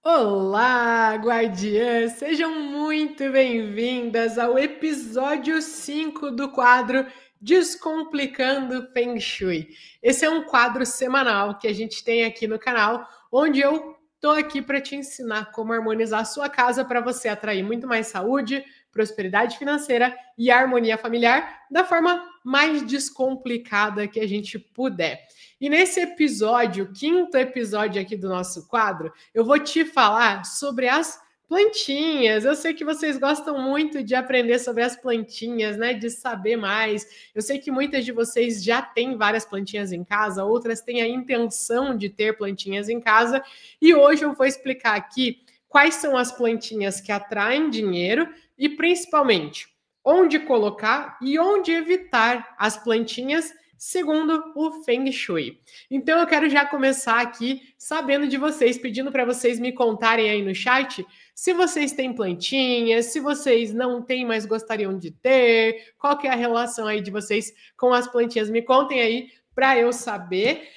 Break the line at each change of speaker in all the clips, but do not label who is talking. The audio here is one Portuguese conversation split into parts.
Olá, guardiãs! Sejam muito bem-vindas ao episódio 5 do quadro Descomplicando Feng Shui. Esse é um quadro semanal que a gente tem aqui no canal, onde eu tô aqui para te ensinar como harmonizar a sua casa para você atrair muito mais saúde, prosperidade financeira e harmonia familiar da forma mais descomplicada que a gente puder. E nesse episódio, quinto episódio aqui do nosso quadro, eu vou te falar sobre as plantinhas. Eu sei que vocês gostam muito de aprender sobre as plantinhas, né? De saber mais. Eu sei que muitas de vocês já têm várias plantinhas em casa, outras têm a intenção de ter plantinhas em casa. E hoje eu vou explicar aqui quais são as plantinhas que atraem dinheiro e, principalmente, onde colocar e onde evitar as plantinhas segundo o Feng Shui. Então eu quero já começar aqui sabendo de vocês, pedindo para vocês me contarem aí no chat se vocês têm plantinhas, se vocês não têm, mas gostariam de ter, qual que é a relação aí de vocês com as plantinhas. Me contem aí para eu saber,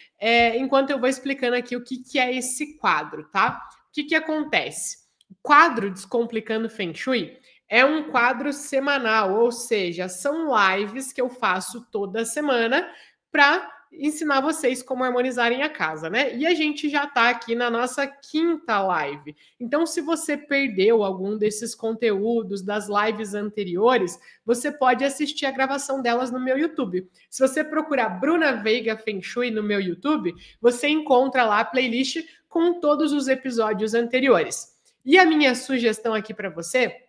enquanto eu vou explicando aqui o que é esse quadro, tá? O que acontece? O quadro Descomplicando Feng Shui é um quadro semanal, ou seja, são lives que eu faço toda semana para ensinar vocês como harmonizarem a casa, né? E a gente já está aqui na nossa quinta live. Então, se você perdeu algum desses conteúdos das lives anteriores, você pode assistir a gravação delas no meu YouTube. Se você procurar Bruna Veiga Feng Shui no meu YouTube, você encontra lá a playlist com todos os episódios anteriores. E a minha sugestão aqui para você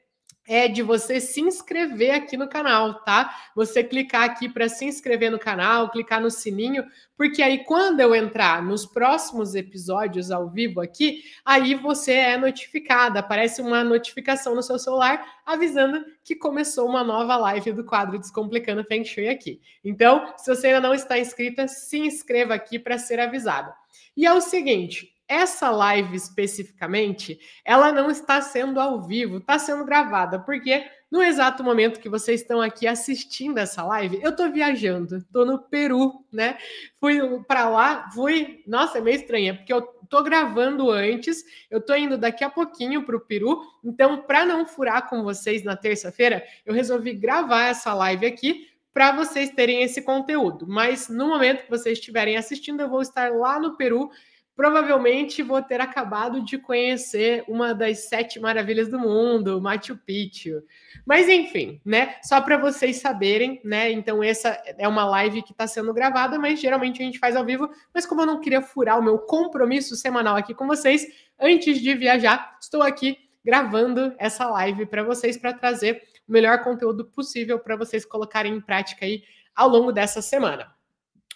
é de você se inscrever aqui no canal, tá? Você clicar aqui para se inscrever no canal, clicar no sininho, porque aí quando eu entrar nos próximos episódios ao vivo aqui, aí você é notificada, aparece uma notificação no seu celular avisando que começou uma nova live do quadro Descomplicando Feng Shui aqui. Então, se você ainda não está inscrita, se inscreva aqui para ser avisado. E é o seguinte, essa live especificamente, ela não está sendo ao vivo, está sendo gravada, porque no exato momento que vocês estão aqui assistindo essa live, eu estou viajando, estou no Peru, né? Fui para lá, nossa, é meio estranho, porque eu estou gravando antes, eu estou indo daqui a pouquinho para o Peru, então para não furar com vocês na terça-feira, eu resolvi gravar essa live aqui para vocês terem esse conteúdo. Mas no momento que vocês estiverem assistindo, eu vou estar lá no Peru. Provavelmente vou ter acabado de conhecer uma das 7 maravilhas do mundo, Machu Picchu. Mas enfim, né? Só para vocês saberem, né? Então essa é uma live que está sendo gravada, mas geralmente a gente faz ao vivo. Mas como eu não queria furar o meu compromisso semanal aqui com vocês, antes de viajar, estou aqui gravando essa live para vocês para trazer o melhor conteúdo possível para vocês colocarem em prática aí ao longo dessa semana.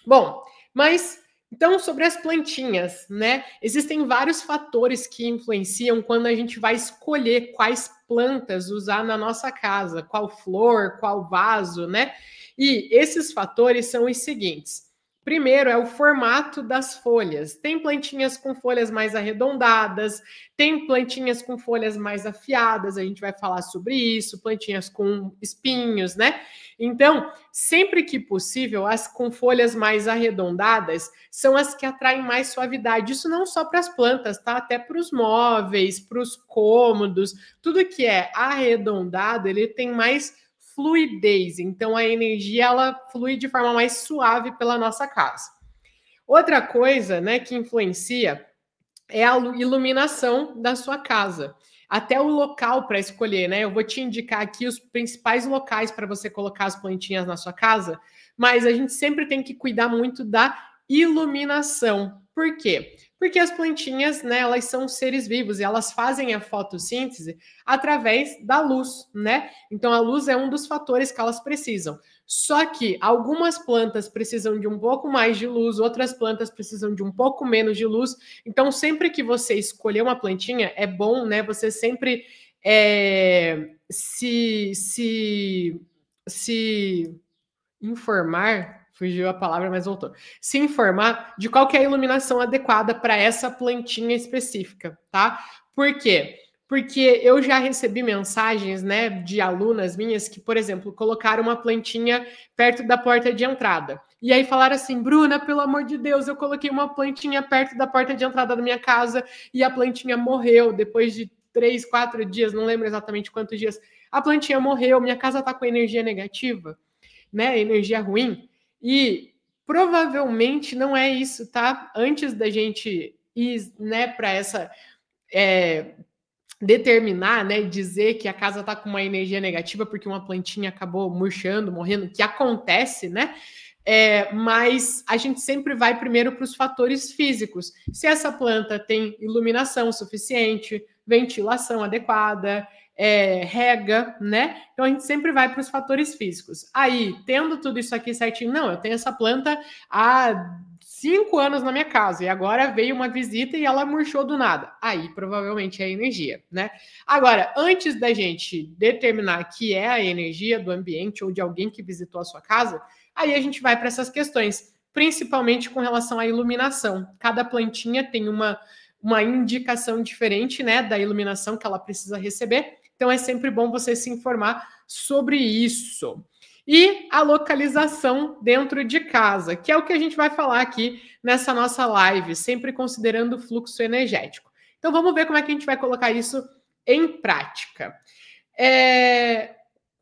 Bom, mas então, sobre as plantinhas, né? Existem vários fatores que influenciam quando a gente vai escolher quais plantas usar na nossa casa, qual flor, qual vaso, né? E esses fatores são os seguintes. Primeiro é o formato das folhas. Tem plantinhas com folhas mais arredondadas, tem plantinhas com folhas mais afiadas, a gente vai falar sobre isso, plantinhas com espinhos, né? Então, sempre que possível, as com folhas mais arredondadas são as que atraem mais suavidade. Isso não só para as plantas, tá? Até para os móveis, para os cômodos, tudo que é arredondado, ele tem mais fluidez. Então a energia ela flui de forma mais suave pela nossa casa. Outra coisa, né, que influencia é a iluminação da sua casa. Até o local para escolher, né? Eu vou te indicar aqui os principais locais para você colocar as plantinhas na sua casa, mas a gente sempre tem que cuidar muito da iluminação. Por quê? Porque as plantinhas, né, elas são seres vivos e elas fazem a fotossíntese através da luz, né? Então a luz é um dos fatores que elas precisam. Só que algumas plantas precisam de um pouco mais de luz, outras plantas precisam de um pouco menos de luz. Então, sempre que você escolher uma plantinha, é bom, né? Você sempre se informar, fugiu a palavra, mas voltou. Se informar de qual que é a iluminação adequada para essa plantinha específica, tá? Por quê? Porque eu já recebi mensagens, né, de alunas minhas que, por exemplo, colocaram uma plantinha perto da porta de entrada. E aí falaram assim, Bruna, pelo amor de Deus, eu coloquei uma plantinha perto da porta de entrada da minha casa e a plantinha morreu depois de 3, 4 dias, não lembro exatamente quantos dias. A plantinha morreu, minha casa tá com energia negativa, né? Energia ruim. E provavelmente não é isso, tá? Antes da gente ir, né, para essa determinar, né, dizer que a casa está com uma energia negativa porque uma plantinha acabou murchando, morrendo, que acontece, né? Mas a gente sempre vai primeiro para os fatores físicos. Se essa planta tem iluminação suficiente, ventilação adequada, rega, né? Então a gente sempre vai para os fatores físicos. Aí, tendo tudo isso aqui certinho, não, eu tenho essa planta há 5 anos na minha casa e agora veio uma visita e ela murchou do nada. Aí provavelmente é a energia, né? Agora, antes da gente determinar que é a energia do ambiente ou de alguém que visitou a sua casa, aí a gente vai para essas questões, principalmente com relação à iluminação. Cada plantinha tem uma indicação diferente, né, da iluminação que ela precisa receber. Então é sempre bom você se informar sobre isso. E a localização dentro de casa, que é o que a gente vai falar aqui nessa nossa live, sempre considerando o fluxo energético. Então vamos ver como é que a gente vai colocar isso em prática.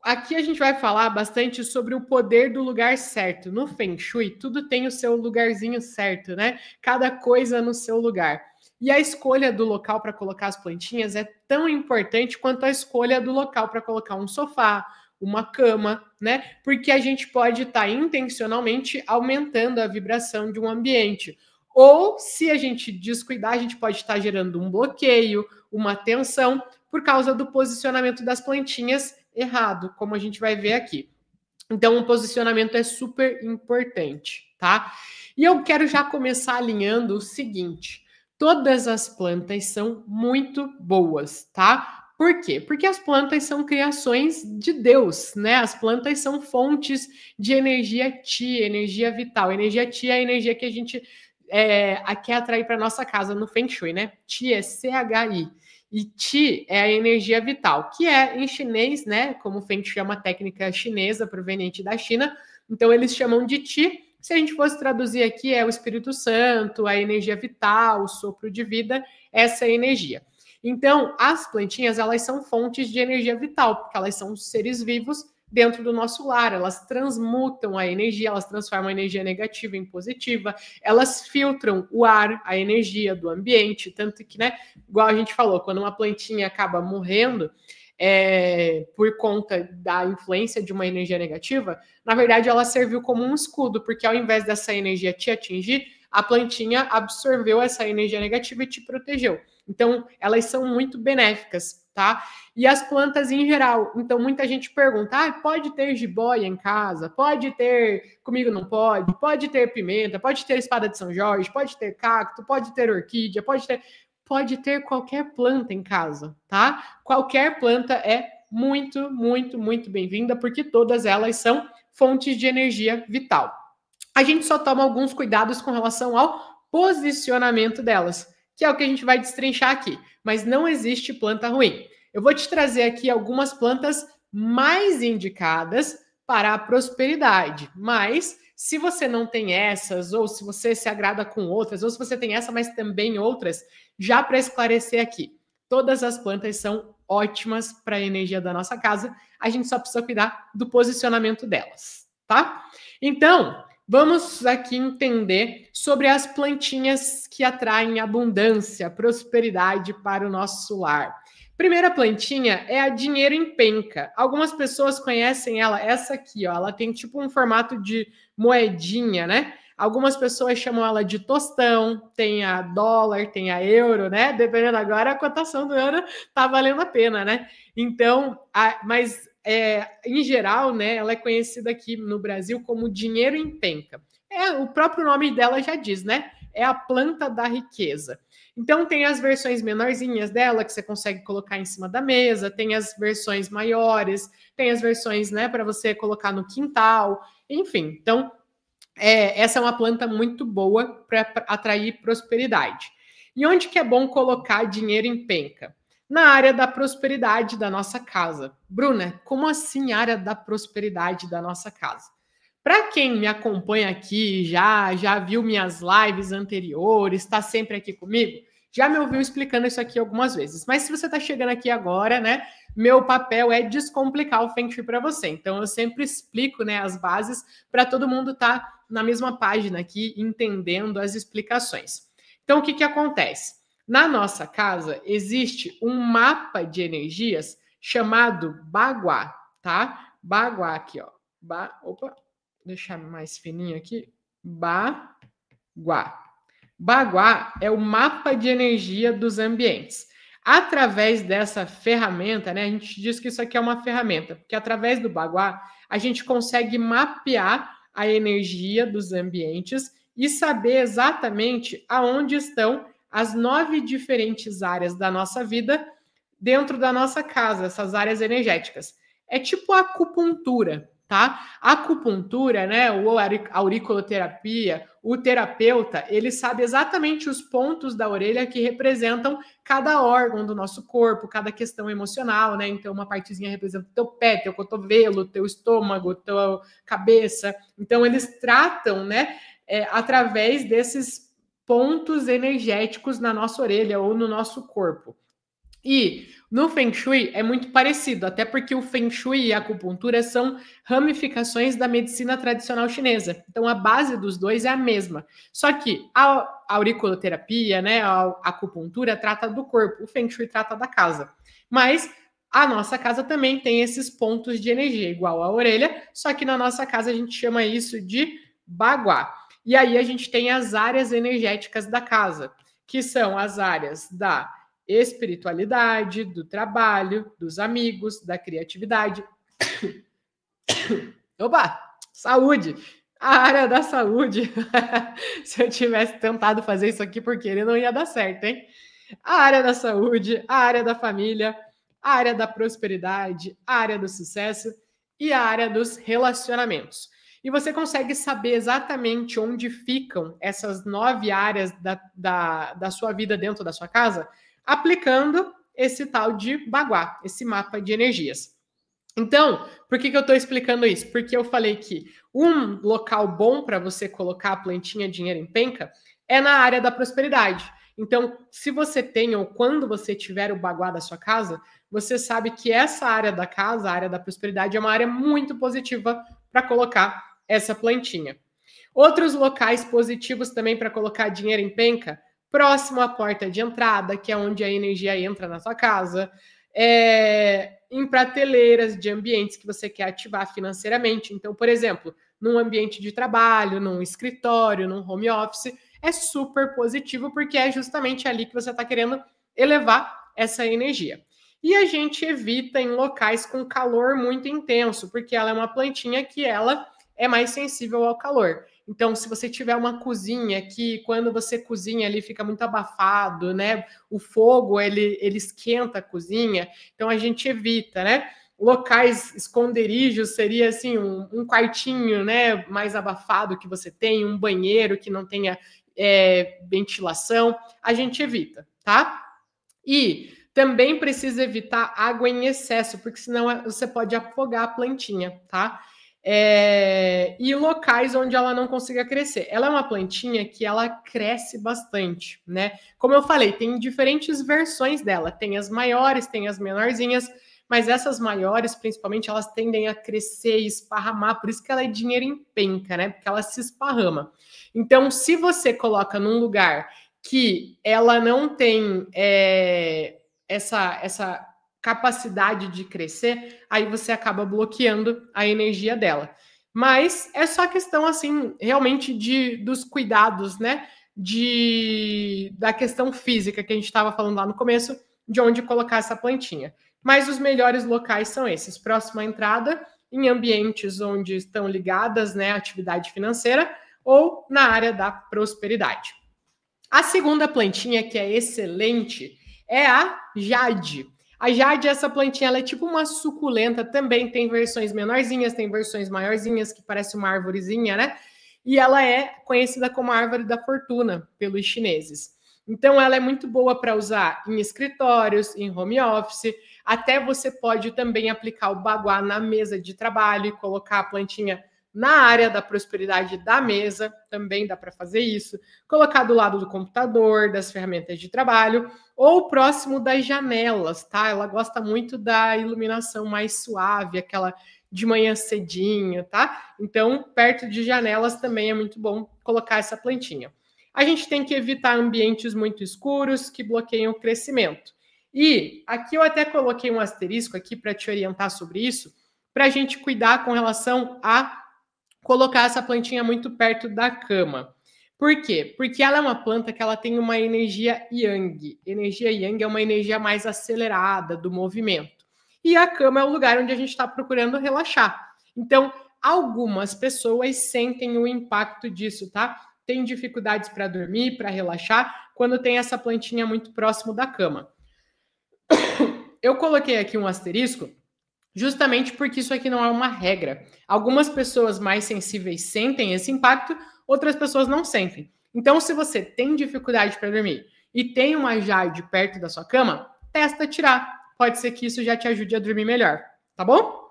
Aqui a gente vai falar bastante sobre o poder do lugar certo. No Feng Shui, tudo tem o seu lugarzinho certo, né? Cada coisa no seu lugar. E a escolha do local para colocar as plantinhas é tão importante quanto a escolha do local para colocar um sofá, uma cama, né? Porque a gente pode estar intencionalmente aumentando a vibração de um ambiente. Ou, se a gente descuidar, a gente pode estar gerando um bloqueio, uma tensão, por causa do posicionamento das plantinhas errado, como a gente vai ver aqui. Então, o posicionamento é super importante, tá? E eu quero já começar alinhando o seguinte: todas as plantas são muito boas, tá? Por quê? Porque as plantas são criações de Deus, né? As plantas são fontes de energia Qi, energia vital. Energia Qi é a energia que a gente quer atrair para nossa casa no Feng Shui, né? Qi é C-H-I. E Qi é a energia vital, que é em chinês, né? Como o Feng Shui é uma técnica chinesa proveniente da China, então eles chamam de Qi. Se a gente fosse traduzir aqui, é o Espírito Santo, a energia vital, o sopro de vida, essa é a energia. Então, as plantinhas, elas são fontes de energia vital, porque elas são seres vivos dentro do nosso lar, elas transmutam a energia, elas transformam a energia negativa em positiva, elas filtram o ar, a energia do ambiente, tanto que, né, igual a gente falou, quando uma plantinha acaba morrendo, por conta da influência de uma energia negativa, na verdade ela serviu como um escudo, porque ao invés dessa energia te atingir, a plantinha absorveu essa energia negativa e te protegeu. Então, elas são muito benéficas, tá? E as plantas em geral. Então, muita gente pergunta, pode ter jiboia em casa? Pode ter, comigo não pode? Pode ter pimenta? Pode ter espada de São Jorge? Pode ter cacto? Pode ter orquídea? Pode ter qualquer planta em casa, tá? Qualquer planta é muito, muito, muito bem-vinda, porque todas elas são fontes de energia vital. A gente só toma alguns cuidados com relação ao posicionamento delas, que é o que a gente vai destrinchar aqui. Mas não existe planta ruim. Eu vou te trazer aqui algumas plantas mais indicadas para a prosperidade. Mas, se você não tem essas, ou se você se agrada com outras, ou se você tem essa, mas também outras, já para esclarecer aqui, todas as plantas são ótimas para a energia da nossa casa, a gente só precisa cuidar do posicionamento delas, tá? Então, vamos aqui entender sobre as plantinhas que atraem abundância, prosperidade para o nosso lar. Primeira plantinha é a dinheiro em penca. Algumas pessoas conhecem ela, essa aqui, ó, ela tem tipo um formato de moedinha, né? Algumas pessoas chamam ela de tostão, tem a dólar, tem a euro, né? Dependendo agora, a cotação do euro tá valendo a pena, né? Então, em geral, né, ela é conhecida aqui no Brasil como dinheiro em penca. O próprio nome dela já diz, né? É a planta da riqueza. Então, tem as versões menorzinhas dela que você consegue colocar em cima da mesa, tem as versões maiores, tem as versões, né, para você colocar no quintal, enfim. Então, essa é uma planta muito boa para atrair prosperidade. E onde que é bom colocar dinheiro em penca? Na área da prosperidade da nossa casa. Bruna, como assim área da prosperidade da nossa casa? Para quem me acompanha aqui, já viu minhas lives anteriores, está sempre aqui comigo, já me ouviu explicando isso aqui algumas vezes. Mas se você está chegando aqui agora, né, meu papel é descomplicar o Feng Shui para você. Então eu sempre explico, né, as bases para todo mundo estar na mesma página aqui, entendendo as explicações. Então o que acontece? Na nossa casa existe um mapa de energias chamado Baguá, tá? Baguá aqui, ó. Opa, deixar mais fininho aqui. Baguá. Baguá é o mapa de energia dos ambientes. Através dessa ferramenta, né? A gente diz que isso aqui é uma ferramenta, porque através do Baguá a gente consegue mapear a energia dos ambientes e saber exatamente aonde estão as 9 diferentes áreas da nossa vida dentro da nossa casa, essas áreas energéticas. É tipo a acupuntura, tá? A acupuntura, né, ou a auriculoterapia, o terapeuta, ele sabe exatamente os pontos da orelha que representam cada órgão do nosso corpo, cada questão emocional, né? Então, uma partezinha representa o teu pé, teu cotovelo, teu estômago, tua cabeça. Então, eles tratam, né, através desses pontos energéticos na nossa orelha ou no nosso corpo. E no Feng Shui é muito parecido, até porque o Feng Shui e a acupuntura são ramificações da medicina tradicional chinesa. Então a base dos dois é a mesma. Só que a auriculoterapia, né, a acupuntura trata do corpo, o Feng Shui trata da casa. Mas a nossa casa também tem esses pontos de energia, igual a orelha, só que na nossa casa a gente chama isso de Baguá. E aí a gente tem as áreas energéticas da casa, que são as áreas da espiritualidade, do trabalho, dos amigos, da criatividade. Opa! Saúde! A área da saúde. Se eu tivesse tentado fazer isso aqui por querer, não ia dar certo, hein? A área da saúde, a área da família, a área da prosperidade, a área do sucesso e a área dos relacionamentos. E você consegue saber exatamente onde ficam essas 9 áreas da sua vida dentro da sua casa, aplicando esse tal de Baguá, esse mapa de energias. Então, por que eu estou explicando isso? Porque eu falei que um local bom para você colocar a plantinha dinheiro em penca é na área da prosperidade. Então, se você tem ou quando você tiver o Baguá da sua casa, você sabe que essa área da casa, a área da prosperidade, é uma área muito positiva para colocar essa plantinha. Outros locais positivos também para colocar dinheiro em penca, próximo à porta de entrada, que é onde a energia entra na sua casa, em prateleiras de ambientes que você quer ativar financeiramente. Então, por exemplo, num ambiente de trabalho, num escritório, num home office, é super positivo porque é justamente ali que você está querendo elevar essa energia. E a gente evita em locais com calor muito intenso, porque ela é uma plantinha que ela é mais sensível ao calor. Então, se você tiver uma cozinha que quando você cozinha ali fica muito abafado, né? O fogo, ele esquenta a cozinha. Então, a gente evita, né? Locais esconderijos seria assim um quartinho, né, mais abafado que você tem, um banheiro que não tenha ventilação, a gente evita, tá? E também precisa evitar água em excesso, porque senão você pode afogar a plantinha, tá? E locais onde ela não consiga crescer. Ela é uma plantinha que ela cresce bastante, né? Como eu falei, tem diferentes versões dela. Tem as maiores, tem as menorzinhas, mas essas maiores, principalmente, elas tendem a crescer e esparramar, por isso que ela é dinheiro em penca, né? Porque ela se esparrama. Então, se você coloca num lugar que ela não tem essa capacidade de crescer, aí você acaba bloqueando a energia dela. Mas é só questão, assim, realmente dos cuidados, né? Da questão física que a gente estava falando lá no começo, de onde colocar essa plantinha. Mas os melhores locais são esses, próximo à entrada, em ambientes onde estão ligadas, né, à atividade financeira ou na área da prosperidade. A segunda plantinha, que é excelente, é a Jade. A Jade, essa plantinha, ela é tipo uma suculenta, também tem versões menorzinhas, tem versões maiorzinhas, que parece uma árvorezinha, né? E ela é conhecida como a árvore da fortuna pelos chineses. Então, ela é muito boa para usar em escritórios, em home office. Até você pode também aplicar o baguá na mesa de trabalho e colocar a plantinha na área da prosperidade da mesa, também dá para fazer isso. Colocar do lado do computador, das ferramentas de trabalho, ou próximo das janelas, tá? Ela gosta muito da iluminação mais suave, aquela de manhã cedinho, tá? Então, perto de janelas também é muito bom colocar essa plantinha. A gente tem que evitar ambientes muito escuros que bloqueiam o crescimento. E aqui eu até coloquei um asterisco aqui para te orientar sobre isso, para a gente cuidar com relação a colocar essa plantinha muito perto da cama. Por quê? Porque ela é uma planta que ela tem uma energia yang. Energia yang é uma energia mais acelerada do movimento. E a cama é o lugar onde a gente está procurando relaxar. Então, algumas pessoas sentem o impacto disso, tá? Tem dificuldades para dormir, para relaxar, quando tem essa plantinha muito próximo da cama. Eu coloquei aqui um asterisco justamente porque isso aqui não é uma regra. Algumas pessoas mais sensíveis sentem esse impacto, outras pessoas não sentem. Então, se você tem dificuldade para dormir e tem uma jade perto da sua cama, testa tirar. Pode ser que isso já te ajude a dormir melhor, tá bom?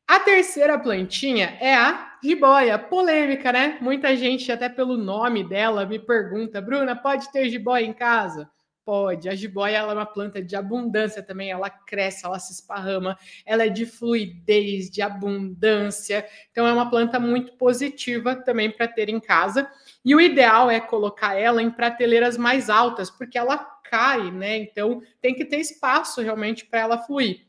A terceira plantinha é a jiboia. Polêmica, né? Muita gente, até pelo nome dela, me pergunta, Bruna, pode ter jiboia em casa? Pode. A jiboia ela é uma planta de abundância também, ela cresce, ela se esparrama, ela é de fluidez, de abundância. Então é uma planta muito positiva também para ter em casa. E o ideal é colocar ela em prateleiras mais altas, porque ela cai, né? Então tem que ter espaço realmente para ela fluir.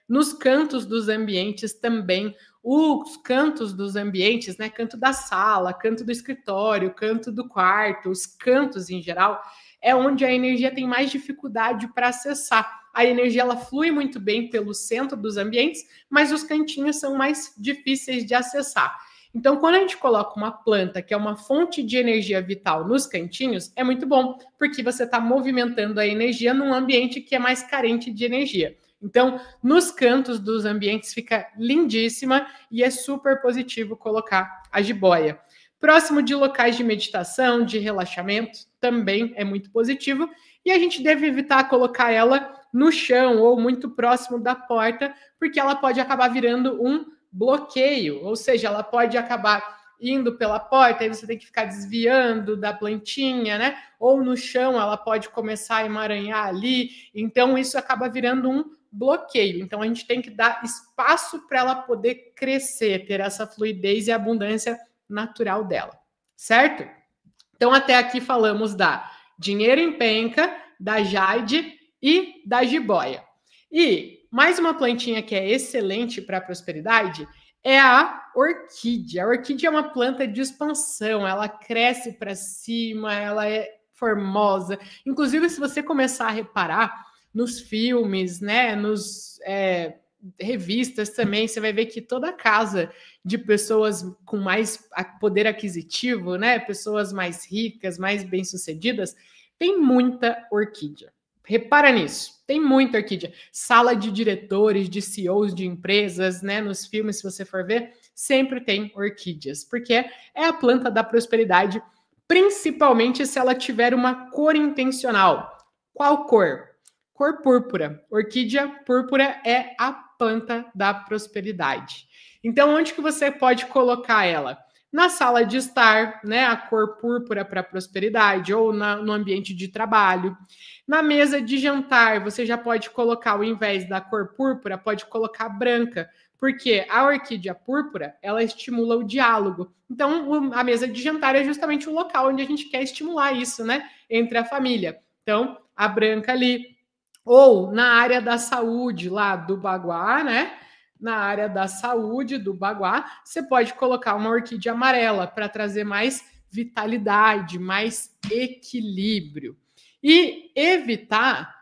Nos cantos dos ambientes também, os cantos dos ambientes, né? Canto da sala, canto do escritório, canto do quarto, os cantos em geral, é onde a energia tem mais dificuldade para acessar. A energia ela flui muito bem pelo centro dos ambientes, mas os cantinhos são mais difíceis de acessar. Então, quando a gente coloca uma planta que é uma fonte de energia vital nos cantinhos, é muito bom, porque você está movimentando a energia num ambiente que é mais carente de energia. Então, nos cantos dos ambientes fica lindíssima e é super positivo colocar a jiboia. Próximo de locais de meditação, de relaxamento, também é muito positivo. E a gente deve evitar colocar ela no chão ou muito próximo da porta, porque ela pode acabar virando um bloqueio, ou seja, ela pode acabar indo pela porta, aí você tem que ficar desviando da plantinha, né? Ou no chão ela pode começar a emaranhar ali, então isso acaba virando um bloqueio. Então a gente tem que dar espaço para ela poder crescer, ter essa fluidez e abundância natural dela, certo? Então até aqui falamos da dinheiro em penca, da jade e da jiboia. E mais uma plantinha que é excelente para a prosperidade é a orquídea. A orquídea é uma planta de expansão, ela cresce para cima, ela é formosa. Inclusive, se você começar a reparar nos filmes, né, nos revistas também, você vai ver que toda casa de pessoas com mais poder aquisitivo, né, pessoas mais ricas, mais bem-sucedidas, tem muita orquídea. Repara nisso, tem muita orquídea. Sala de diretores, de CEOs de empresas, né? Nos filmes, se você for ver, sempre tem orquídeas, porque é a planta da prosperidade, principalmente se ela tiver uma cor intencional. Qual cor? Cor púrpura. Orquídea púrpura é a planta da prosperidade. Então, onde que você pode colocar ela? Na sala de estar, né, a cor púrpura para prosperidade, ou no ambiente de trabalho. Na mesa de jantar, você já pode colocar, ao invés da cor púrpura, pode colocar branca, porque a orquídea púrpura, ela estimula o diálogo. Então, a mesa de jantar é justamente o local onde a gente quer estimular isso, né, entre a família. Então, a branca ali. Ou na área da saúde, lá do baguá, né, na área da saúde do baguá, você pode colocar uma orquídea amarela para trazer mais vitalidade, mais equilíbrio. E evitar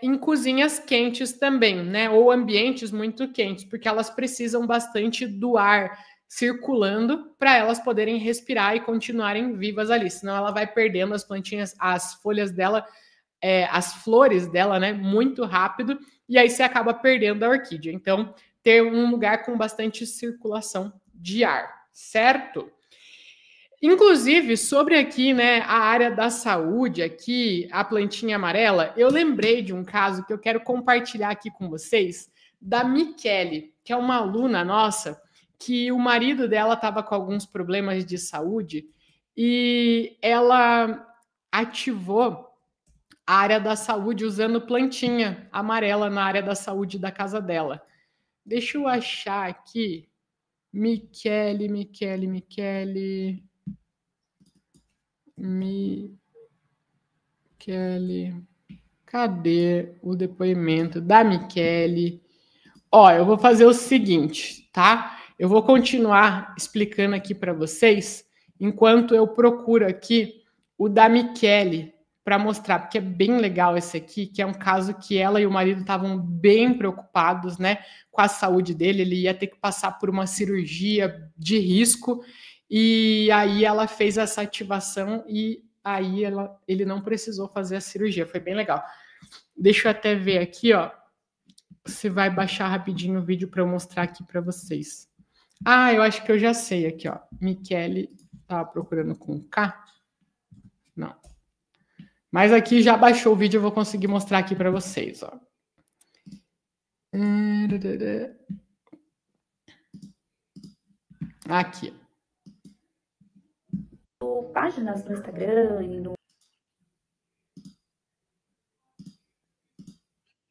em cozinhas quentes também, né? Ou ambientes muito quentes, porque elas precisam bastante do ar circulando para elas poderem respirar e continuarem vivas ali. Senão ela vai perdendo as plantinhas, as folhas dela, as flores dela, né? Muito rápido. E aí você acaba perdendo a orquídea. Então, ter um lugar com bastante circulação de ar, certo? Inclusive, sobre aqui, né, a área da saúde, aqui, a plantinha amarela, eu lembrei de um caso que eu quero compartilhar aqui com vocês, da Michele, que é uma aluna nossa, que o marido dela estava com alguns problemas de saúde e ela ativou a área da saúde usando plantinha amarela na área da saúde da casa dela. Deixa eu achar aqui. Michele. Cadê o depoimento da Michele? Ó, eu vou fazer o seguinte, tá? Eu vou continuar explicando aqui para vocês, enquanto eu procuro aqui o da Michele para mostrar, porque é bem legal esse aqui, que é um caso que ela e o marido estavam bem preocupados, né, com a saúde dele. Ele ia ter que passar por uma cirurgia de risco, e aí ela fez essa ativação e aí ele não precisou fazer a cirurgia. Foi bem legal. Deixa eu até ver aqui, ó. Você vai baixar rapidinho o vídeo para eu mostrar aqui para vocês. Ah, eu acho que eu já sei aqui, ó. Michele estava procurando com K? Não. Mas aqui já baixou o vídeo, eu vou conseguir mostrar aqui para vocês, ó. Aqui.
Páginas no Instagram e no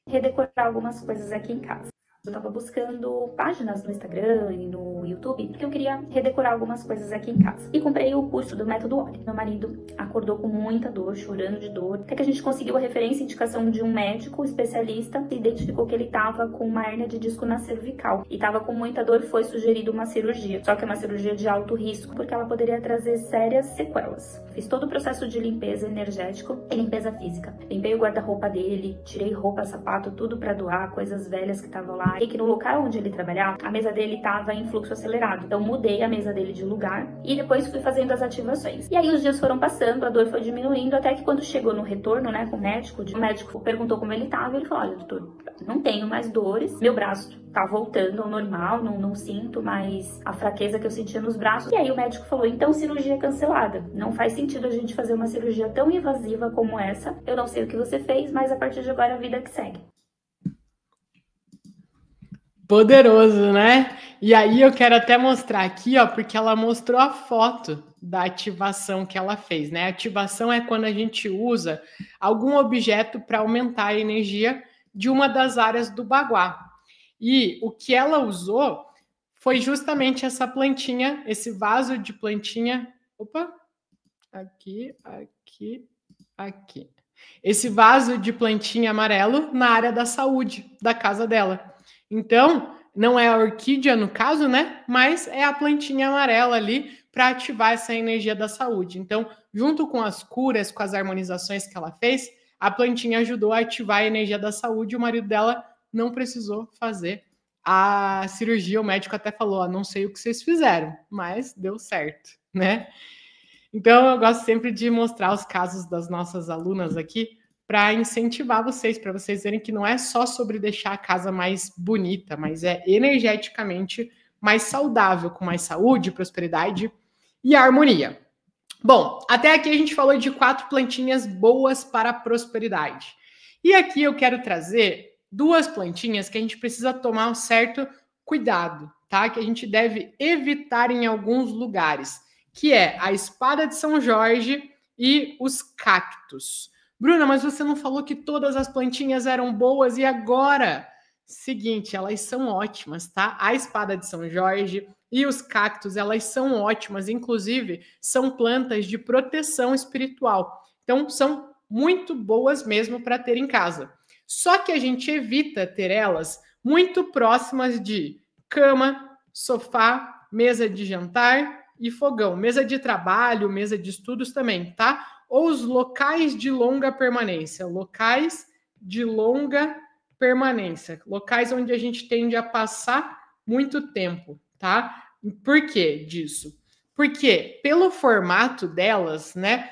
redecorar algumas coisas aqui em casa. Eu tava buscando páginas no Instagram e no YouTube, porque eu queria redecorar algumas coisas aqui em casa. E comprei o curso do Método Ori. Meu marido acordou com muita dor, chorando de dor, até que a gente conseguiu a referência e indicação de um médico especialista e identificou que ele tava com uma hérnia de disco na cervical. E tava com muita dor, foi sugerido uma cirurgia. Só que é uma cirurgia de alto risco, porque ela poderia trazer sérias sequelas. Fiz todo o processo de limpeza energético e limpeza física. Limpei o guarda-roupa dele, tirei roupa, sapato, tudo pra doar, coisas velhas que estavam lá. E que no local onde ele trabalhava, a mesa dele estava em fluxo acelerado. Então mudei a mesa dele de lugar e depois fui fazendo as ativações. E aí os dias foram passando, a dor foi diminuindo, até que quando chegou no retorno, né, com o médico perguntou como ele estava e ele falou: olha, doutor, não tenho mais dores, meu braço tá voltando ao normal, não sinto mais a fraqueza que eu sentia nos braços. E aí o médico falou: então cirurgia cancelada. Não faz sentido a gente fazer uma cirurgia tão invasiva como essa. Eu não sei o que você fez, mas a partir de agora a vida que segue.
Poderoso, né? E aí eu quero até mostrar aqui, ó, porque ela mostrou a foto da ativação que ela fez, né? Ativação é quando a gente usa algum objeto para aumentar a energia de uma das áreas do baguá. E o que ela usou foi justamente essa plantinha, esse vaso de plantinha. Opa! Aqui. Esse vaso de plantinha amarelo na área da saúde da casa dela. Então, não é a orquídea no caso, né? Mas é a plantinha amarela ali para ativar essa energia da saúde. Então, junto com as curas, com as harmonizações que ela fez, a plantinha ajudou a ativar a energia da saúde e o marido dela não precisou fazer a cirurgia. O médico até falou: ó, não sei o que vocês fizeram, mas deu certo, né? Então, eu gosto sempre de mostrar os casos das nossas alunas aqui, para incentivar vocês, para vocês verem que não é só sobre deixar a casa mais bonita, mas é energeticamente mais saudável, com mais saúde, prosperidade e harmonia. Bom, até aqui a gente falou de 4 plantinhas boas para a prosperidade. E aqui eu quero trazer 2 plantinhas que a gente precisa tomar um certo cuidado, tá? Que a gente deve evitar em alguns lugares, que é a espada de São Jorge e os cactos. Bruna, mas você não falou que todas as plantinhas eram boas e agora? Seguinte, elas são ótimas, tá? A espada de São Jorge e os cactos, elas são ótimas. Inclusive, são plantas de proteção espiritual. Então, são muito boas mesmo para ter em casa. Só que a gente evita ter elas muito próximas de cama, sofá, mesa de jantar e fogão. Mesa de trabalho, mesa de estudos também, tá? Ou os locais de longa permanência. Locais de longa permanência. Locais onde a gente tende a passar muito tempo, tá? Por que disso? Porque pelo formato delas, né?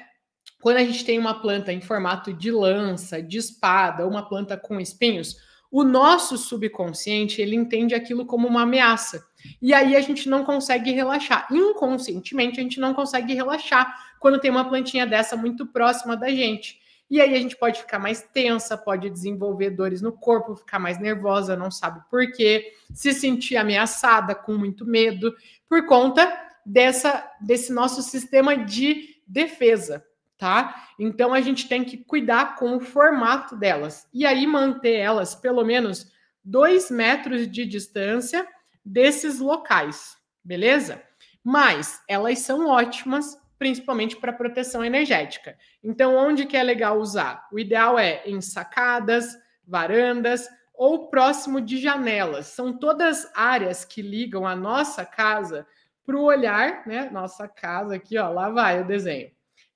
Quando a gente tem uma planta em formato de lança, de espada, ou uma planta com espinhos, o nosso subconsciente, ele entende aquilo como uma ameaça. E aí a gente não consegue relaxar. Inconscientemente, a gente não consegue relaxar quando tem uma plantinha dessa muito próxima da gente. E aí a gente pode ficar mais tensa, pode desenvolver dores no corpo, ficar mais nervosa, não sabe por quê, se sentir ameaçada, com muito medo, por conta desse nosso sistema de defesa, tá? Então a gente tem que cuidar com o formato delas. E aí manter elas pelo menos 2 metros de distância desses locais, beleza? Mas elas são ótimas, principalmente para proteção energética. Então, onde que é legal usar? O ideal é em sacadas, varandas ou próximo de janelas. São todas áreas que ligam a nossa casa para o olhar, né? Nossa casa aqui, ó, lá vai o desenho.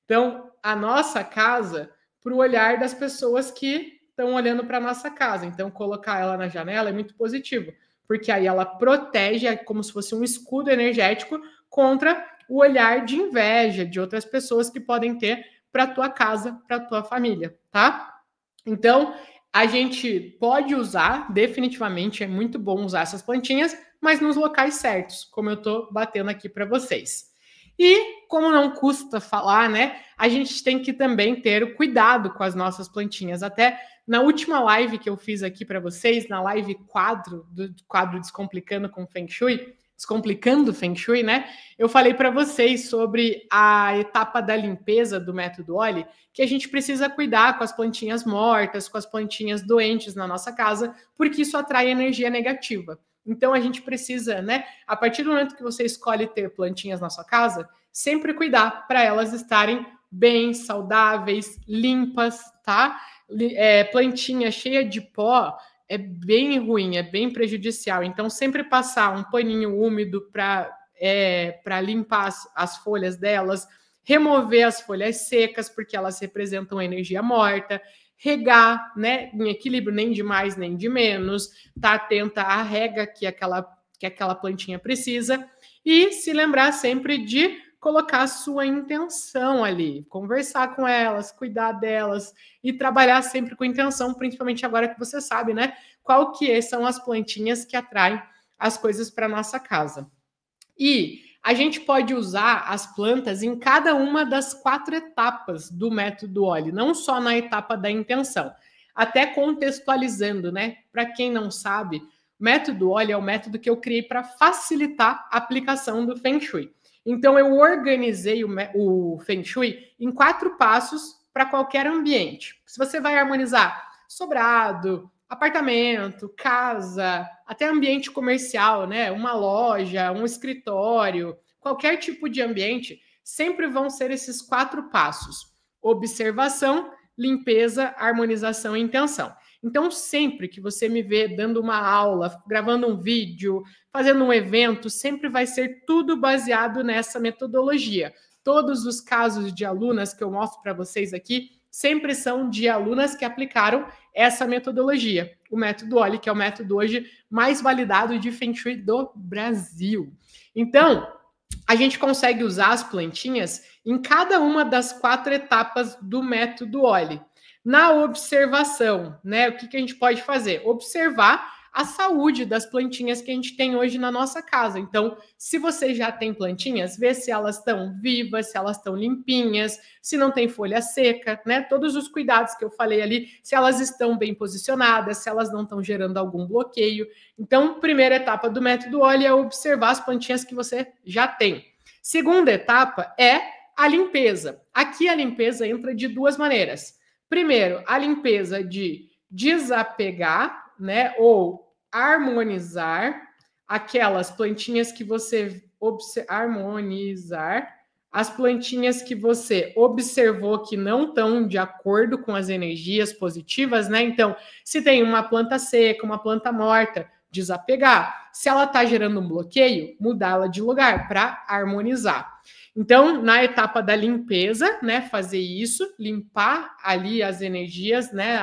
Então, a nossa casa para o olhar das pessoas que estão olhando para a nossa casa. Então, colocar ela na janela é muito positivo, porque aí ela protege, é como se fosse um escudo energético contra o olhar de inveja de outras pessoas que podem ter para a tua casa, para a tua família, tá? Então, a gente pode usar, definitivamente, é muito bom usar essas plantinhas, mas nos locais certos, como eu estou batendo aqui para vocês. E, como não custa falar, né, a gente tem que também ter o cuidado com as nossas plantinhas. Até na última live que eu fiz aqui para vocês, na live do quadro Descomplicando com Feng Shui, Descomplicando Feng Shui, né? Eu falei para vocês sobre a etapa da limpeza do método Oli, que a gente precisa cuidar com as plantinhas mortas, com as plantinhas doentes na nossa casa, porque isso atrai energia negativa. Então a gente precisa, né? A partir do momento que você escolhe ter plantinhas na sua casa, sempre cuidar para elas estarem bem, saudáveis, limpas, tá? Plantinha cheia de pó é bem ruim, é bem prejudicial. Então, sempre passar um paninho úmido para limpar as folhas delas, remover as folhas secas, porque elas representam energia morta, regar, né, em equilíbrio, nem de mais nem de menos, tá atenta à rega que aquela plantinha precisa, e se lembrar sempre de colocar a sua intenção ali, conversar com elas, cuidar delas e trabalhar sempre com intenção, principalmente agora que você sabe, né, qual que são as plantinhas que atraem as coisas para nossa casa. E a gente pode usar as plantas em cada uma das 4 etapas do método Oli, não só na etapa da intenção. Até contextualizando, né? Para quem não sabe, o método Oli é o método que eu criei para facilitar a aplicação do Feng Shui. Então, eu organizei o Feng Shui em 4 passos para qualquer ambiente. Se você vai harmonizar sobrado, apartamento, casa, até ambiente comercial, né? Uma loja, um escritório, qualquer tipo de ambiente, sempre vão ser esses 4 passos: observação, limpeza, harmonização e intenção. Então, sempre que você me vê dando uma aula, gravando um vídeo, fazendo um evento, sempre vai ser tudo baseado nessa metodologia. Todos os casos de alunas que eu mostro para vocês aqui sempre são de alunas que aplicaram essa metodologia, o método Oli, que é o método hoje mais validado de Feng Shui do Brasil. Então, a gente consegue usar as plantinhas em cada uma das 4 etapas do método Oli. Na observação, né, o que a gente pode fazer? Observar a saúde das plantinhas que a gente tem hoje na nossa casa. Então, se você já tem plantinhas, vê se elas estão vivas, se elas estão limpinhas, se não tem folha seca, né? Todos os cuidados que eu falei ali, se elas estão bem posicionadas, se elas não estão gerando algum bloqueio. Então, primeira etapa do método Oli é observar as plantinhas que você já tem. Segunda etapa é a limpeza. Aqui a limpeza entra de 2 maneiras. Primeiro, a limpeza de desapegar, né, ou harmonizar aquelas plantinhas que você harmonizar as plantinhas que você observou que não estão de acordo com as energias positivas, né? Então, se tem uma planta seca, uma planta morta, desapegar. Se ela está gerando um bloqueio, mudá-la de lugar para harmonizar. Então, na etapa da limpeza, né, fazer isso, limpar ali as energias, né,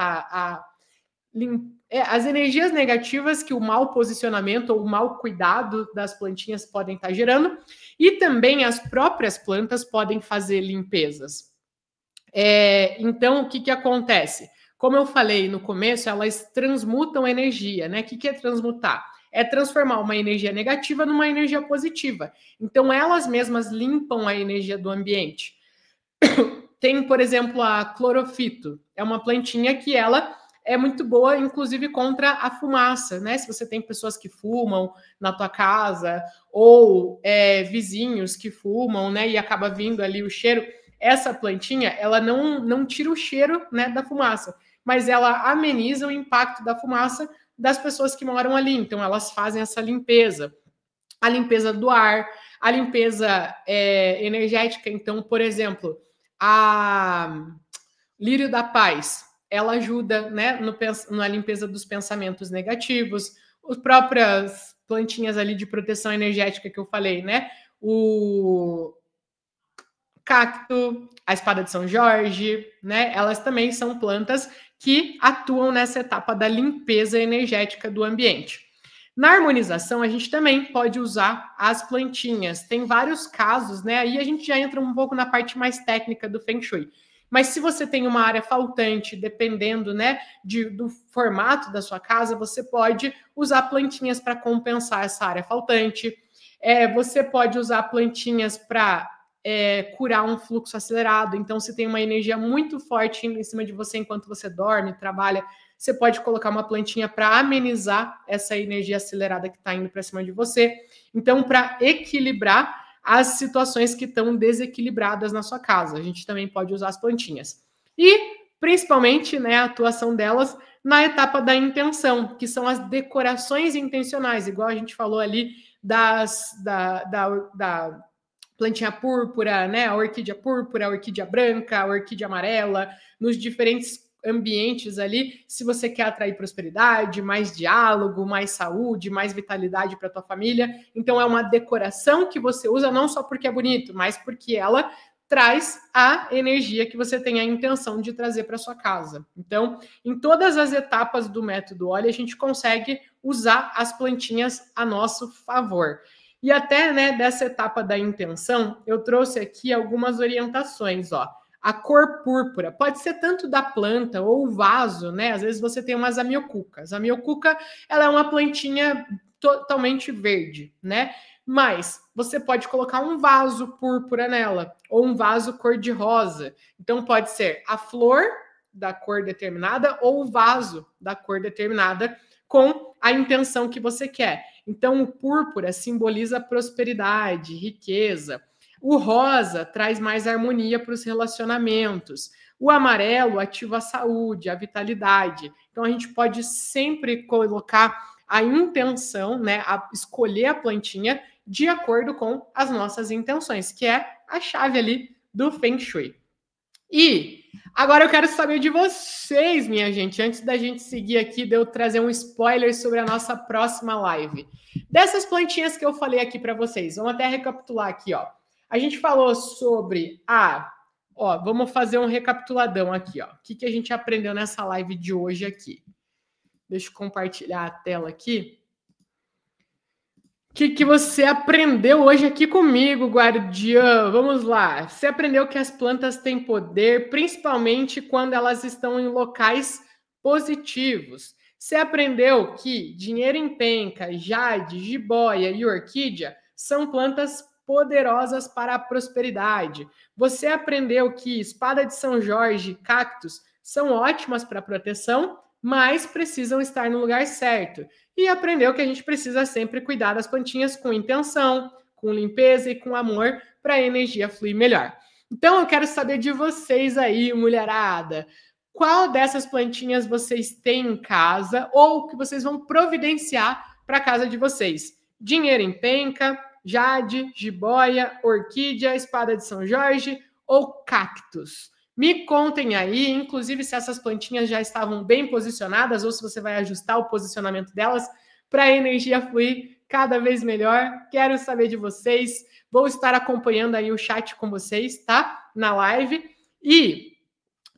as energias negativas que o mau posicionamento ou o mau cuidado das plantinhas podem estar gerando, e também as próprias plantas podem fazer limpezas. Então, o que acontece? Como eu falei no começo, elas transmutam energia, né? O que é transmutar? É transformar uma energia negativa numa energia positiva. Então, elas mesmas limpam a energia do ambiente. Tem, por exemplo, a clorofito. É uma plantinha que ela é muito boa, inclusive, contra a fumaça, né? Se você tem pessoas que fumam na tua casa ou vizinhos que fumam, né? E acaba vindo ali o cheiro. Essa plantinha, ela não tira o cheiro, né, da fumaça, mas ela ameniza o impacto da fumaça das pessoas que moram ali. Então, elas fazem essa limpeza. A limpeza do ar, a limpeza energética. Então, por exemplo, a lírio da paz, ela ajuda, né, na limpeza dos pensamentos negativos, as próprias plantinhas ali de proteção energética que eu falei, né, o cacto, a espada de São Jorge, né, elas também são plantas que atuam nessa etapa da limpeza energética do ambiente. Na harmonização, a gente também pode usar as plantinhas. Tem vários casos, né? Aí a gente já entra um pouco na parte mais técnica do Feng Shui. Mas se você tem uma área faltante, dependendo, né, do formato da sua casa, você pode usar plantinhas para compensar essa área faltante. Você pode usar plantinhas para curar um fluxo acelerado. Então, se tem uma energia muito forte em cima de você enquanto você dorme, trabalha, você pode colocar uma plantinha para amenizar essa energia acelerada que está indo para cima de você. Então, para equilibrar as situações que estão desequilibradas na sua casa, a gente também pode usar as plantinhas. E, principalmente, né, a atuação delas na etapa da intenção, que são as decorações intencionais, igual a gente falou ali da plantinha púrpura, né, a orquídea púrpura, a orquídea branca, a orquídea amarela, nos diferentes ambientes ali, se você quer atrair prosperidade, mais diálogo, mais saúde, mais vitalidade para tua família. Então é uma decoração que você usa não só porque é bonito, mas porque ela traz a energia que você tem a intenção de trazer para sua casa. Então, em todas as etapas do método Olhe, a gente consegue usar as plantinhas a nosso favor. E até, né, dessa etapa da intenção, eu trouxe aqui algumas orientações, ó. A cor púrpura pode ser tanto da planta ou o vaso, né? Às vezes você tem umas amiocucas. A amiocuca, ela é uma plantinha totalmente verde, né? Mas você pode colocar um vaso púrpura nela ou um vaso cor-de-rosa. Então pode ser a flor da cor determinada ou o vaso da cor determinada com a intenção que você quer. Então o púrpura simboliza prosperidade, riqueza. O rosa traz mais harmonia para os relacionamentos. O amarelo ativa a saúde, a vitalidade. Então, a gente pode sempre colocar a intenção, né, a escolher a plantinha de acordo com as nossas intenções, que é a chave ali do Feng Shui. E agora eu quero saber de vocês, minha gente, antes da gente seguir aqui, de eu trazer um spoiler sobre a nossa próxima live. Dessas plantinhas que eu falei aqui para vocês, vamos até recapitular aqui, ó. A gente falou sobre vamos fazer um recapituladão aqui, ó. O que a gente aprendeu nessa live de hoje aqui? Deixa eu compartilhar a tela aqui. O que você aprendeu hoje aqui comigo, guardiã? Vamos lá. Você aprendeu que as plantas têm poder, principalmente quando elas estão em locais positivos. Você aprendeu que dinheiro em penca, jade, jiboia e orquídea são plantas poderosas para a prosperidade. Você aprendeu que espada de São Jorge e cactos são ótimas para proteção, mas precisam estar no lugar certo. E aprendeu que a gente precisa sempre cuidar das plantinhas com intenção, com limpeza e com amor para a energia fluir melhor. Então eu quero saber de vocês aí, mulherada. Qual dessas plantinhas vocês têm em casa ou que vocês vão providenciar para a casa de vocês? Dinheiro em penca, jade, jiboia, orquídea, espada de São Jorge ou cactos? Me contem aí, inclusive se essas plantinhas já estavam bem posicionadas ou se você vai ajustar o posicionamento delas para a energia fluir cada vez melhor. Quero saber de vocês. Vou estar acompanhando aí o chat com vocês, tá? Na live. E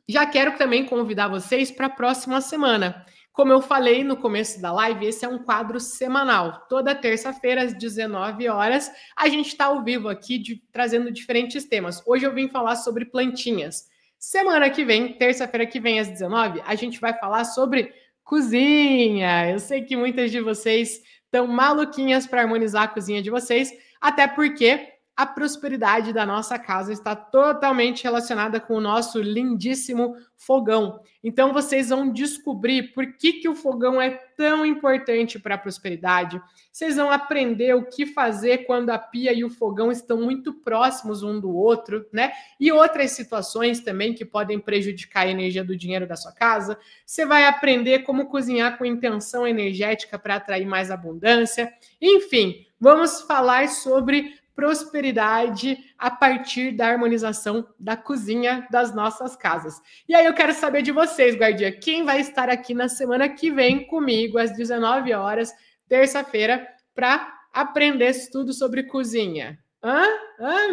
já quero também convidar vocês para a próxima semana. Como eu falei no começo da live, esse é um quadro semanal. Toda terça-feira, às 19 horas, a gente está ao vivo aqui trazendo diferentes temas. Hoje eu vim falar sobre plantinhas. Semana que vem, terça-feira que vem, às 19, a gente vai falar sobre cozinha. Eu sei que muitas de vocês estão maluquinhas para harmonizar a cozinha de vocês, até porque a prosperidade da nossa casa está totalmente relacionada com o nosso lindíssimo fogão. Então, vocês vão descobrir por que o fogão é tão importante para a prosperidade. Vocês vão aprender o que fazer quando a pia e o fogão estão muito próximos um do outro, né? E outras situações também que podem prejudicar a energia do dinheiro da sua casa. Você vai aprender como cozinhar com intenção energética para atrair mais abundância. Enfim, vamos falar sobre prosperidade a partir da harmonização da cozinha das nossas casas. E aí eu quero saber de vocês, guardia, quem vai estar aqui na semana que vem comigo às 19 horas, terça-feira, para aprender tudo sobre cozinha?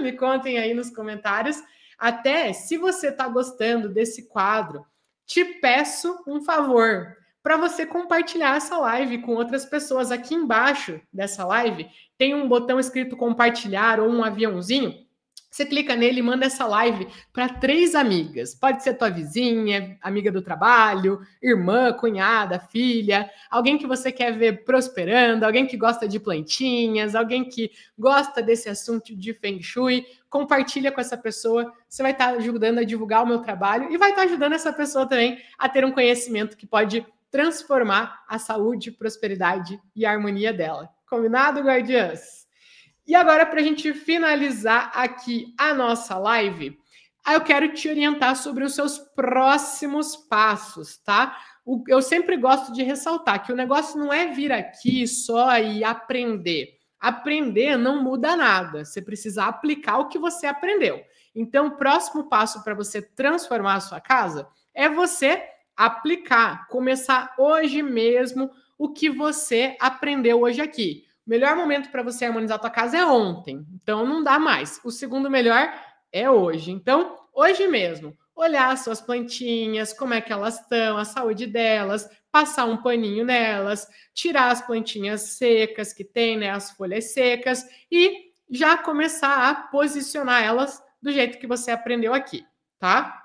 Me contem aí nos comentários. Até se você está gostando desse quadro, te peço um favor para você compartilhar essa live com outras pessoas. Aqui embaixo dessa live tem um botão escrito compartilhar ou um aviãozinho. Você clica nele e manda essa live para 3 amigas. Pode ser tua vizinha, amiga do trabalho, irmã, cunhada, filha, alguém que você quer ver prosperando, alguém que gosta de plantinhas, alguém que gosta desse assunto de Feng Shui. Compartilha com essa pessoa, você vai estar ajudando a divulgar o meu trabalho e vai estar ajudando essa pessoa também a ter um conhecimento que pode transformar a saúde, prosperidade e a harmonia dela. Combinado, guardiãs? E agora, para a gente finalizar aqui a nossa live, eu quero te orientar sobre os seus próximos passos, tá? Eu sempre gosto de ressaltar que o negócio não é vir aqui só e aprender. Aprender não muda nada. Você precisa aplicar o que você aprendeu. Então, o próximo passo para você transformar a sua casa é você aplicar, começar hoje mesmo o que você aprendeu hoje aqui. O melhor momento para você harmonizar a tua casa é ontem, então não dá mais. O segundo melhor é hoje. Então, hoje mesmo, olhar as suas plantinhas, como é que elas estão, a saúde delas, passar um paninho nelas, tirar as plantinhas secas que tem, né, as folhas secas, e já começar a posicionar elas do jeito que você aprendeu aqui, tá?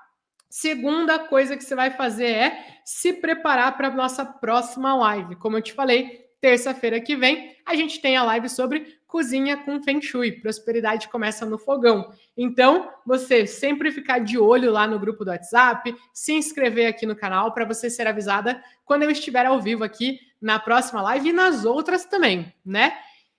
Segunda coisa que você vai fazer é se preparar para a nossa próxima live. Como eu te falei, terça-feira que vem, a gente tem a live sobre cozinha com Feng Shui. Prosperidade começa no fogão. Então, você sempre ficar de olho lá no grupo do WhatsApp, se inscrever aqui no canal para você ser avisada quando eu estiver ao vivo aqui na próxima live e nas outras também, né?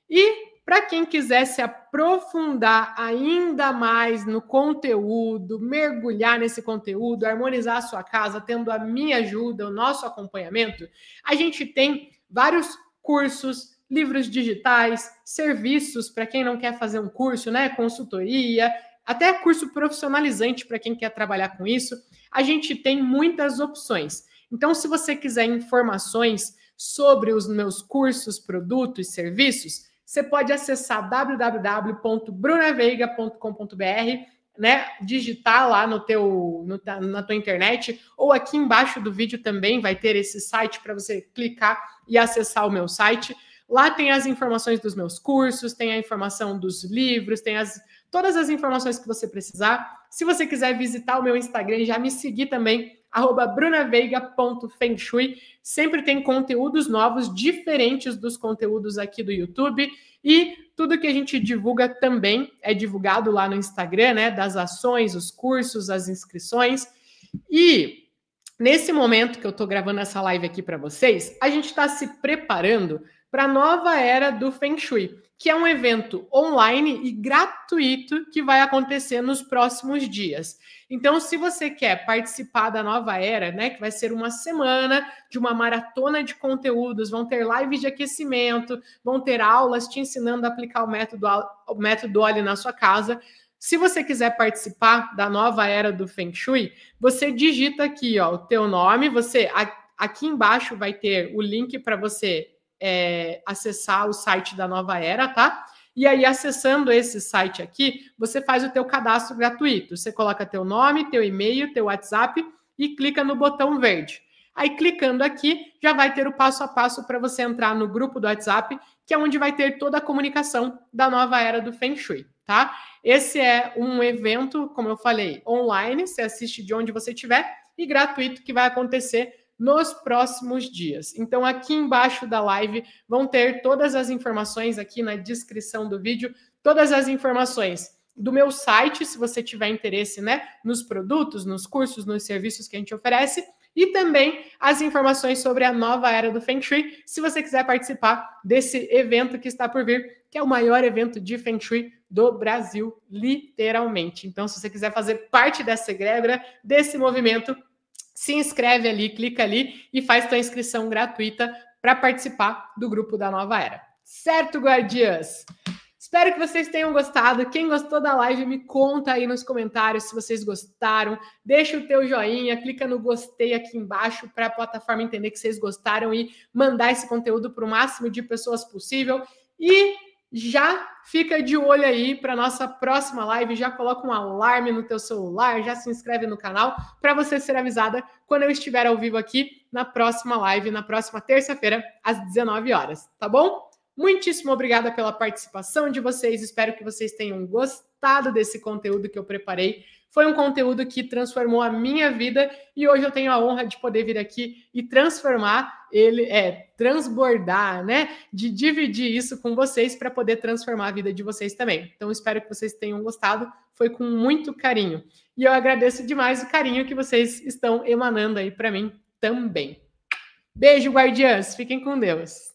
E para quem quiser se aprofundar ainda mais no conteúdo, mergulhar nesse conteúdo, harmonizar a sua casa, tendo a minha ajuda, o nosso acompanhamento, a gente tem vários cursos, livros digitais, serviços para quem não quer fazer um curso, né? Consultoria, até curso profissionalizante para quem quer trabalhar com isso. A gente tem muitas opções. Então, se você quiser informações sobre os meus cursos, produtos, serviços, você pode acessar www.brunaveiga.com.br, né? Digitar lá na tua internet, ou aqui embaixo do vídeo também vai ter esse site para você clicar e acessar o meu site. Lá tem as informações dos meus cursos, tem a informação dos livros, tem todas as informações que você precisar. Se você quiser visitar o meu Instagram e já me seguir também, @brunaveiga.fengshui. Sempre tem conteúdos novos, diferentes dos conteúdos aqui do YouTube. E tudo que a gente divulga também é divulgado lá no Instagram, né? Das ações, os cursos, as inscrições. E nesse momento que eu estou gravando essa live aqui para vocês, a gente está se preparando para a nova era do Feng Shui, que é um evento online e gratuito que vai acontecer nos próximos dias. Então, se você quer participar da nova era, né, que vai ser uma semana de uma maratona de conteúdos, vão ter lives de aquecimento, vão ter aulas te ensinando a aplicar o método óleo na sua casa. Se você quiser participar da nova era do Feng Shui, você digita aqui, ó, o teu nome, aqui embaixo vai ter o link para você acessar o site da nova era, tá? E aí, acessando esse site aqui, você faz o teu cadastro gratuito. Você coloca teu nome, teu e-mail, teu WhatsApp e clica no botão verde. Aí, clicando aqui, já vai ter o passo a passo para você entrar no grupo do WhatsApp, que é onde vai ter toda a comunicação da nova era do Feng Shui, tá? Esse é um evento, como eu falei, online, você assiste de onde você estiver, e gratuito, que vai acontecer nos próximos dias. Então, aqui embaixo da live vão ter todas as informações aqui na descrição do vídeo todas as informações do meu site, se você tiver interesse, né, nos produtos, nos cursos, nos serviços que a gente oferece, e também as informações sobre a nova era do Feng Shui, se você quiser participar desse evento que está por vir, que é o maior evento de Feng Shui do Brasil, literalmente. Então, se você quiser fazer parte dessa egrégora, desse movimento, se inscreve ali, clica ali e faz sua inscrição gratuita para participar do grupo da nova era. Certo, guardiãs? Espero que vocês tenham gostado. Quem gostou da live, me conta aí nos comentários se vocês gostaram. Deixa o teu joinha, clica no gostei aqui embaixo para a plataforma entender que vocês gostaram e mandar esse conteúdo para o máximo de pessoas possível. E já fica de olho aí para nossa próxima live, já coloca um alarme no teu celular, já se inscreve no canal para você ser avisada quando eu estiver ao vivo aqui na próxima live, na próxima terça-feira, às 19 horas, tá bom? Muitíssimo obrigada pela participação de vocês, espero que vocês tenham gostado desse conteúdo que eu preparei. Foi um conteúdo que transformou a minha vida e hoje eu tenho a honra de poder vir aqui e transformar ele, transbordar, né? De dividir isso com vocês para poder transformar a vida de vocês também. Então, espero que vocês tenham gostado. Foi com muito carinho. E eu agradeço demais o carinho que vocês estão emanando aí para mim também. Beijo, guardiãs. Fiquem com Deus.